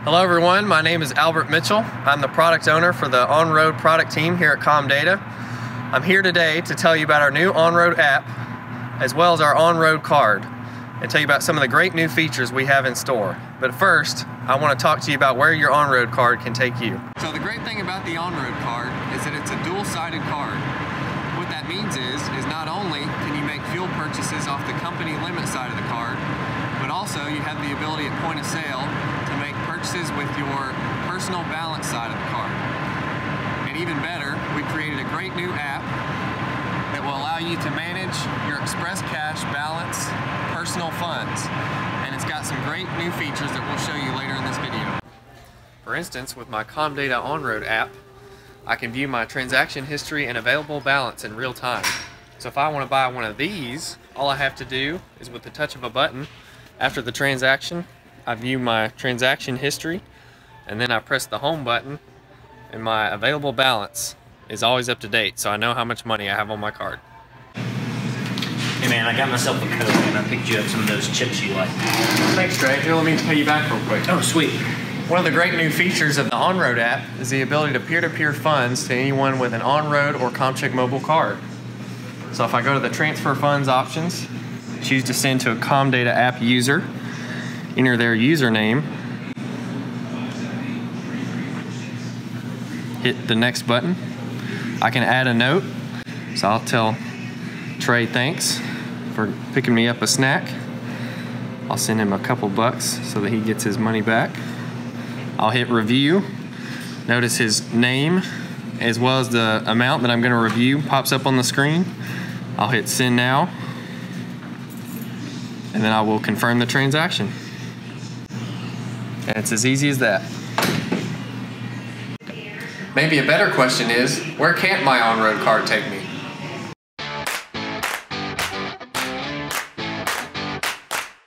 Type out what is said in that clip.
Hello everyone, my name is Albert Mitchell. I'm the product owner for the OnRoad product team here at Comdata. I'm here today to tell you about our new OnRoad app as well as our OnRoad Card and tell you about some of the great new features we have in store. But first, I want to talk to you about where your OnRoad Card can take you. So the great thing about the OnRoad Card is that it's a dual-sided card. What that means is not only can you make fuel purchases off the company limit side of the card, but also you have the ability at point of sale to make purchases with your personal balance side of the card. And even better, we created a great new app that will allow you to manage your express cash balance personal funds. And it's got some great new features that we'll show you later in this video. For instance, with my Comdata OnRoad app, I can view my transaction history and available balance in real time. So if I want to buy one of these, all I have to do is with the touch of a button, after the transaction, I view my transaction history, and then I press the home button, and my available balance is always up to date, so I know how much money I have on my card. Hey man, I got myself a Coke and I picked you up some of those chips you like. Thanks, Trey. Here, let me pay you back real quick. Oh, sweet. One of the great new features of the OnRoad app is the ability to peer-to-peer funds to anyone with an OnRoad or ComCheck mobile card. So if I go to the transfer funds options, choose to send to a Comdata app user, enter their username, hit the next button. I can add a note, so I'll tell Trey thanks for picking me up a snack. I'll send him a couple bucks so that he gets his money back. I'll hit review. Notice his name as well as the amount that I'm going to review pops up on the screen. I'll hit send now, and then I will confirm the transaction. And it's as easy as that. Maybe a better question is, where can't my OnRoad card take me?